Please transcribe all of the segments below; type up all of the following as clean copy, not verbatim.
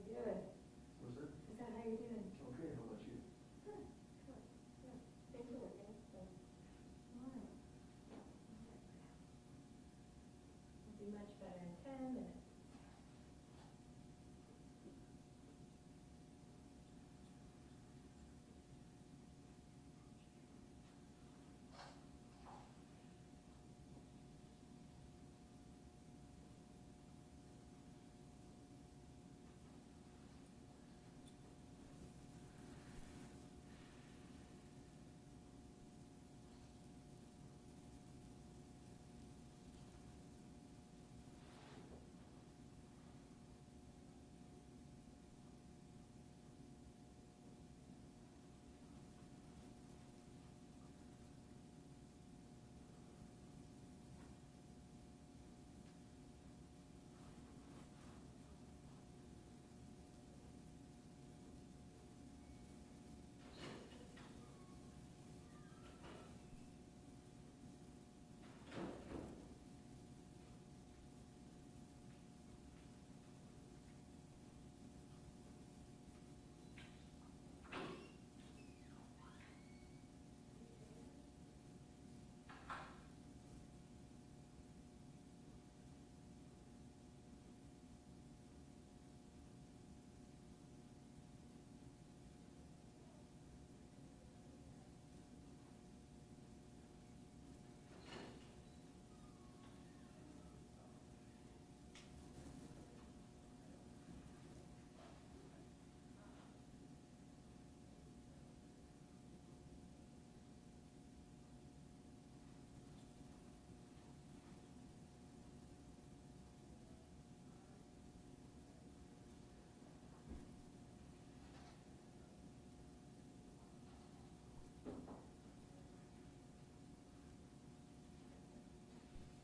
doing? What's that? Is that how you're doing? Okay, how about you? Good, good. Yeah, things are working, so. All right. It'll be much better in 10 minutes.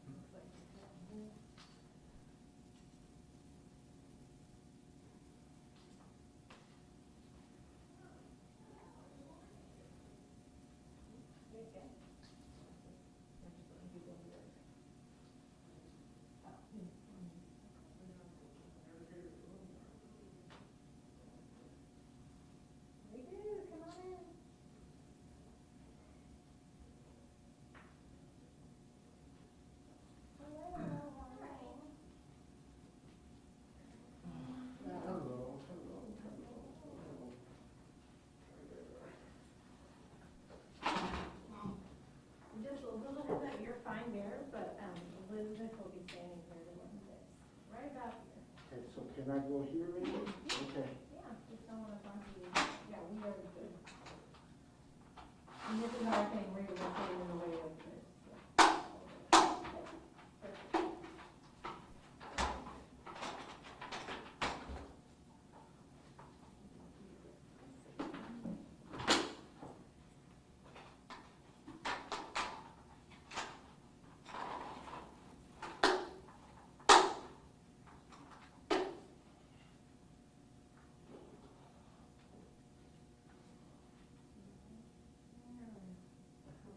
Looks like it's happening. There you go. I'm just letting people do it. We do, come on in. Hello, how are you? Hello, hello, hello. Just a little bit that you're fine there, but Elizabeth will be standing here to run this, right about here. Okay, so can I go here maybe? Okay. Yeah, just don't want to talk to you. Yeah, we are good. And this is our thing, we're gonna put it in the way of this.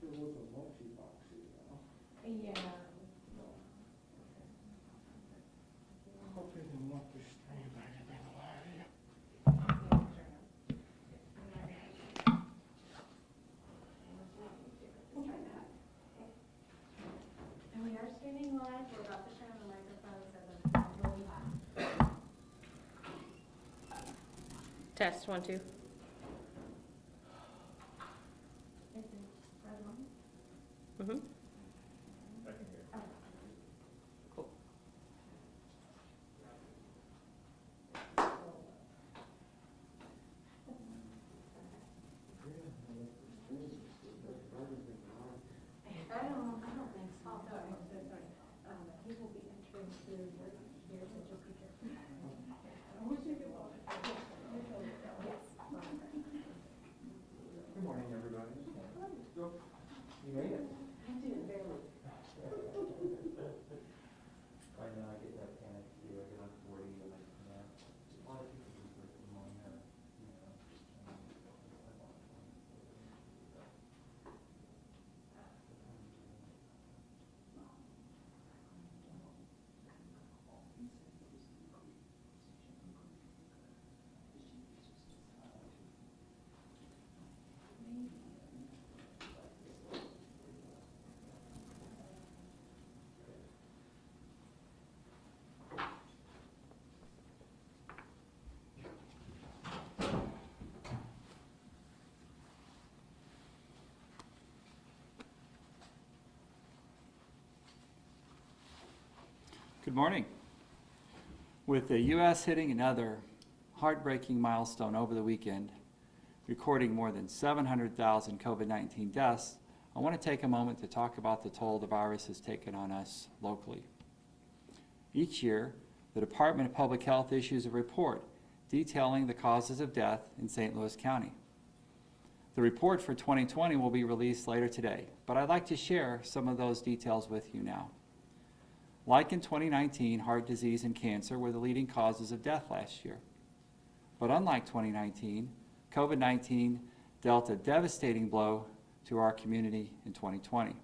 There was a multi-box here now. Yeah. Hopefully they want this thing back in the area. And we are streaming live, we're about to turn on the microphone so that it's really hot. Test, 1, 2. Mm-hmm. I can hear. Cool. I don't think so. Oh, sorry, I'm so sorry. He will be entering through here, so just be careful. I wish you could watch. Yes. Good morning. With the U.S. hitting another heartbreaking milestone over the weekend, recording more than 700,000 COVID-19 deaths, I want to take a moment to talk about the toll the virus has taken on us locally. Each year, the Department of Public Health issues a report detailing the causes of death in St. Louis County. The report for 2020 will be released later today, but I'd like to share some of those details with you now. Like in 2019, heart disease and cancer were the leading causes of death last year. But unlike 2019, COVID-19 dealt a devastating blow to our community in 2020.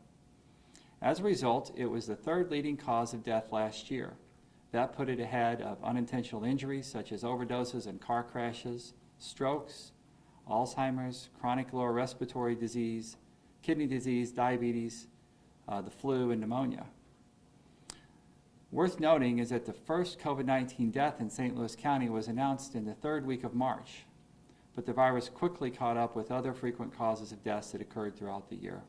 As a result, it was the third leading cause of death last year. That put it ahead of unintentional injuries such as overdoses and car crashes, strokes, Alzheimer's, chronic lower respiratory disease, kidney disease, diabetes, the flu, and pneumonia. Worth noting is that the first COVID-19 death in St. Louis County was announced in the third week of March, but the virus quickly caught up with other frequent causes of deaths that occurred throughout the year.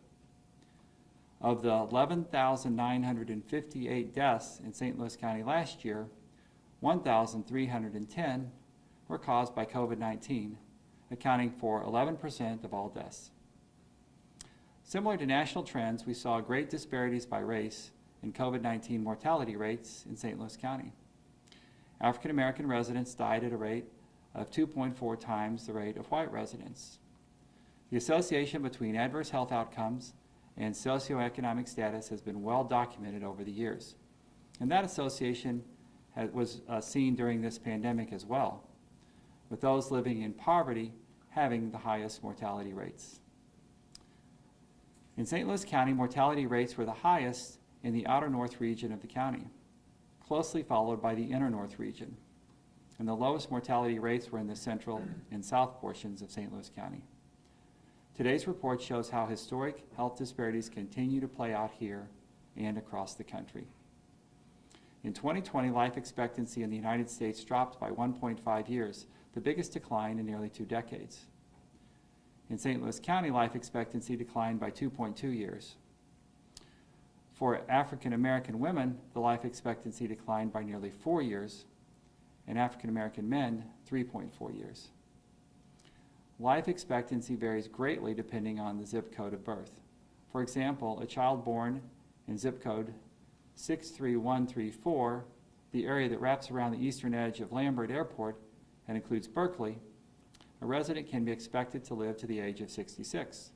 Of the 11,958 deaths in St. Louis County last year, 1,310 were caused by COVID-19, accounting for 11% of all deaths. Similar to national trends, we saw great disparities by race in COVID-19 mortality rates in St. Louis County. African American residents died at a rate of 2.4 times the rate of white residents. The association between adverse health outcomes and socioeconomic status has been well documented over the years. And that association was seen during this pandemic as well, with those living in poverty having the highest mortality rates. In St. Louis County, mortality rates were the highest in the outer north region of the county, closely followed by the inner north region. And the lowest mortality rates were in the central and south portions of St. Louis County. Today's report shows how historic health disparities continue to play out here and across the country. In 2020, life expectancy in the United States dropped by 1.5 years, the biggest decline in nearly 2 decades. In St. Louis County, life expectancy declined by 2.2 years. For African American women, the life expectancy declined by nearly 4 years, and African American men, 3.4 years. Life expectancy varies greatly depending on the zip code of birth. For example, a child born in zip code 63134, the area that wraps around the eastern edge of Lambert Airport and includes Berkeley, a resident can be expected to live to the age of 66.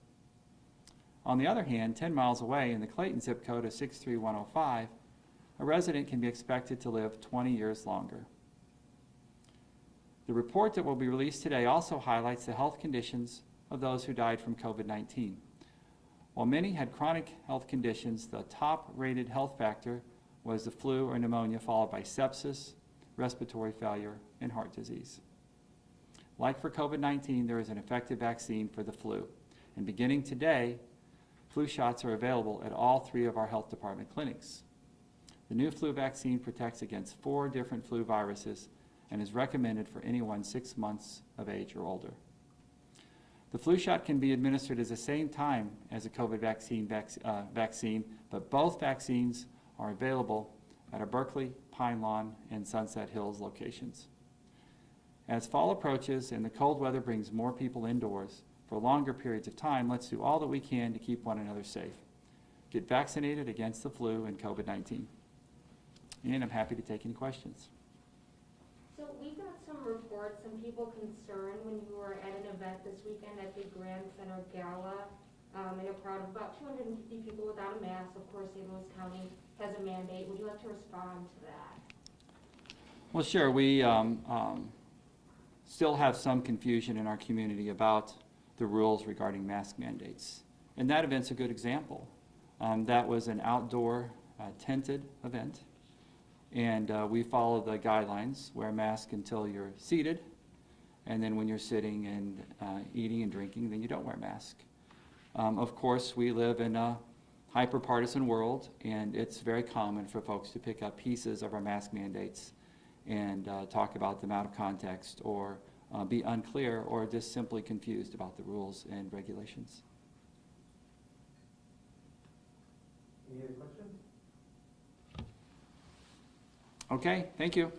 On the other hand, 10 miles away in the Clayton zip code of 63105, a resident can be expected to live 20 years longer. The report that will be released today also highlights the health conditions of those who died from COVID-19. While many had chronic health conditions, the top-rated health factor was the flu or pneumonia, followed by sepsis, respiratory failure, and heart disease. Like for COVID-19, there is an effective vaccine for the flu, and beginning today, flu shots are available at all 3 of our health department clinics. The new flu vaccine protects against 4 different flu viruses and is recommended for anyone 6 months of age or older. The flu shot can be administered at the same time as a COVID vaccine, but both vaccines are available at our Berkeley, Pine Lawn, and Sunset Hills locations. As fall approaches and the cold weather brings more people indoors for longer periods of time, let's do all that we can to keep one another safe. Get vaccinated against the flu and COVID-19. And I'm happy to take any questions. So we got some reports, some people concerned when you were at an event this weekend at the Grand Center Gala, in a crowd of about 250 people without a mask. Of course, St. Louis County has a mandate. Would you like to respond to that? Well, sure. We still have some confusion in our community about the rules regarding mask mandates. And that event's a good example. That was an outdoor tented event. And we follow the guidelines, wear a mask until you're seated, and then when you're sitting and eating and drinking, then you don't wear a mask. Of course, we live in a hyper-partisan world, and it's very common for folks to pick up pieces of our mask mandates and talk about them out of context, or be unclear, or just simply confused about the rules and regulations. Any other questions? Okay, thank you.